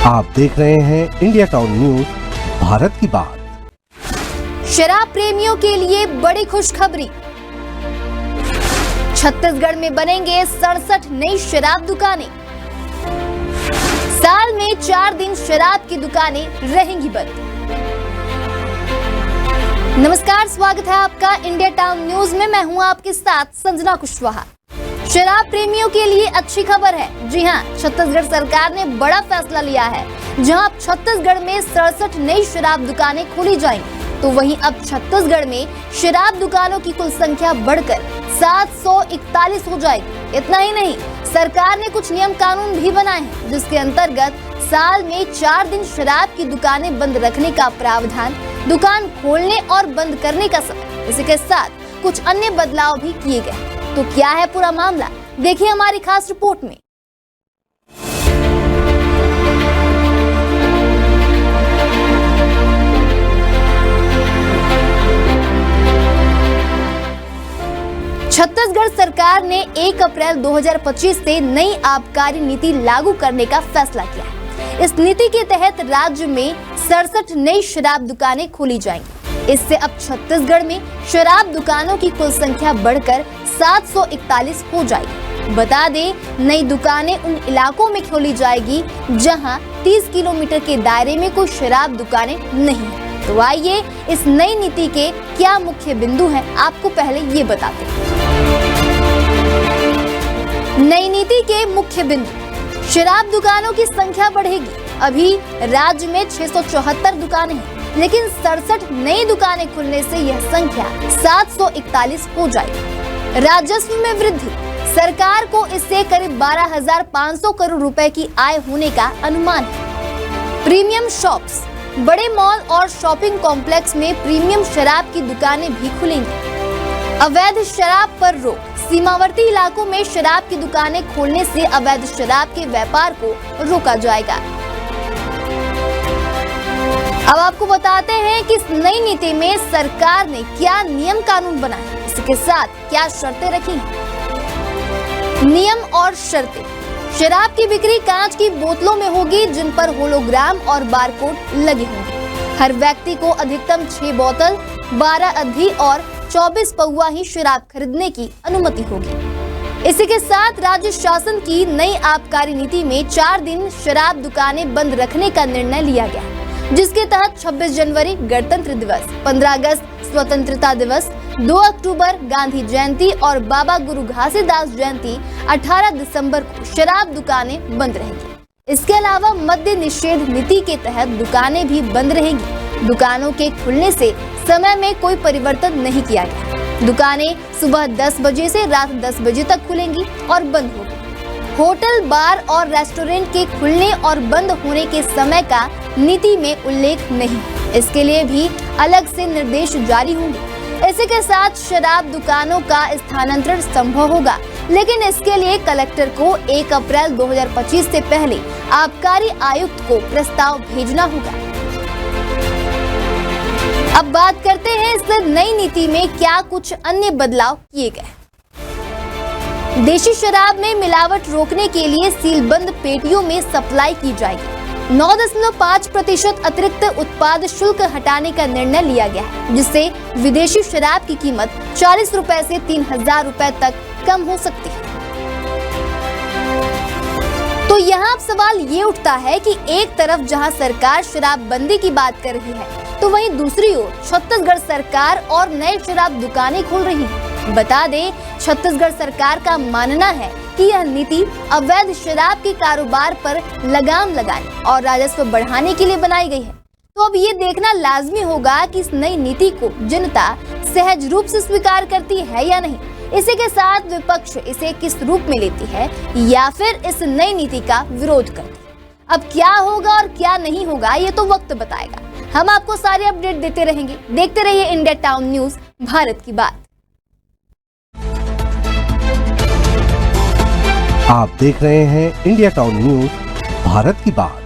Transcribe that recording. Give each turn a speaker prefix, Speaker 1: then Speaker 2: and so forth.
Speaker 1: आप देख रहे हैं इंडिया टाउन न्यूज, भारत की बात।
Speaker 2: शराब प्रेमियों के लिए बड़ी खुशखबरी। छत्तीसगढ़ में बनेंगे 67 नई शराब दुकानें। साल में 4 दिन शराब की दुकानें रहेंगी बंद। नमस्कार, स्वागत है आपका इंडिया टाउन न्यूज में। मैं हूं आपके साथ संजना कुशवाहा। शराब प्रेमियों के लिए अच्छी खबर है। जी हां, छत्तीसगढ़ सरकार ने बड़ा फैसला लिया है। जहां अब छत्तीसगढ़ में 67 नई शराब दुकानें खोली जाएंगी, तो वहीं अब छत्तीसगढ़ में शराब दुकानों की कुल संख्या बढ़कर 741 हो जाएगी। इतना ही नहीं, सरकार ने कुछ नियम कानून भी बनाए हैं, जिसके अंतर्गत साल में 4 दिन शराब की दुकानें बंद रखने का प्रावधान, दुकान खोलने और बंद करने का समय, इसी के साथ कुछ अन्य बदलाव भी किए गए। तो क्या है पूरा मामला, देखिए हमारी खास रिपोर्ट में। छत्तीसगढ़ सरकार ने 1 अप्रैल 2025 से नई आबकारी नीति लागू करने का फैसला किया है। इस नीति के तहत राज्य में 67 नई शराब दुकानें खोली जाएंगी। इससे अब छत्तीसगढ़ में शराब दुकानों की कुल संख्या बढ़कर 741 हो जाएगी। बता दें, नई दुकानें उन इलाकों में खोली जाएगी जहां 30 किलोमीटर के दायरे में कोई शराब दुकानें नहीं है। तो आइए इस नई नीति के क्या मुख्य बिंदु हैं, आपको पहले ये बताते हैं। नई नीति के मुख्य बिंदु: शराब दुकानों की संख्या बढ़ेगी। अभी राज्य में 674 दुकानें हैं, लेकिन 67 नई दुकानें खुलने से यह संख्या 741 हो जाएगी। राजस्व में वृद्धि: सरकार को इससे करीब 12,500 करोड़ रुपए की आय होने का अनुमान है। प्रीमियम शॉप्स: बड़े मॉल और शॉपिंग कॉम्प्लेक्स में प्रीमियम शराब की दुकानें भी खुलेंगी। अवैध शराब पर रोक: सीमावर्ती इलाकों में शराब की दुकानें खोलने से अवैध शराब के व्यापार को रोका जाएगा। अब आपको बताते हैं कि इस नई नीति में सरकार ने क्या नियम कानून बनाए, इसके साथ क्या शर्तें रखी हैं। नियम और शर्तें: शराब की बिक्री कांच की बोतलों में होगी, जिन पर होलोग्राम और बारकोड लगे होंगे। हर व्यक्ति को अधिकतम 6 बोतल, 12 अद्धी और 24 पौवा ही शराब खरीदने की अनुमति होगी। इसी के साथ राज्य शासन की नई आबकारी नीति में 4 दिन शराब दुकानें बंद रखने का निर्णय लिया गया, जिसके तहत 26 जनवरी गणतंत्र दिवस, 15 अगस्त स्वतंत्रता दिवस, 2 अक्टूबर गांधी जयंती और बाबा गुरु घासीदास जयंती 18 दिसंबर को शराब दुकानें बंद रहेंगी। इसके अलावा मद्य निषेध नीति के तहत दुकानें भी बंद रहेंगी। दुकानों के खुलने से समय में कोई परिवर्तन नहीं किया गया। दुकानें सुबह 10 बजे से रात 10 बजे तक खुलेंगी और बंद होगी। होटल, बार और रेस्टोरेंट के खुलने और बंद होने के समय का नीति में उल्लेख नहीं, इसके लिए भी अलग से निर्देश जारी होंगे। इसी के साथ शराब दुकानों का स्थानांतरण संभव होगा, लेकिन इसके लिए कलेक्टर को 1 अप्रैल 2025 से पहले आबकारी आयुक्त को प्रस्ताव भेजना होगा। अब बात करते हैं इस नई नीति में क्या कुछ अन्य बदलाव किए गए। देशी शराब में मिलावट रोकने के लिए सीलबंद पेटियों में सप्लाई की जाएगी। 9.5% अतिरिक्त उत्पाद शुल्क हटाने का निर्णय लिया गया है, जिससे विदेशी शराब की कीमत 40 रुपए से 3,000 रुपए तक कम हो सकती है। तो यहाँ अब सवाल ये उठता है कि एक तरफ जहाँ सरकार शराबबंदी की बात कर रही है, तो वहीं दूसरी ओर छत्तीसगढ़ सरकार और नए शराब दुकानें खोल रही है। बता दें, छत्तीसगढ़ सरकार का मानना है कि यह नीति अवैध शराब के कारोबार पर लगाम लगाने और राजस्व बढ़ाने के लिए बनाई गई है। तो अब ये देखना लाजमी होगा कि इस नई नीति को जनता सहज रूप से स्वीकार करती है या नहीं। इसी के साथ विपक्ष इसे किस रूप में लेती है या फिर इस नई नीति का विरोध करती है। अब क्या होगा और क्या नहीं होगा, ये तो वक्त बताएगा। हम आपको सारे अपडेट देते रहेंगे। देखते रहिए इंडिया टाउन न्यूज, भारत की बात।
Speaker 1: आप देख रहे हैं इंडिया टाउन न्यूज, भारत की बात।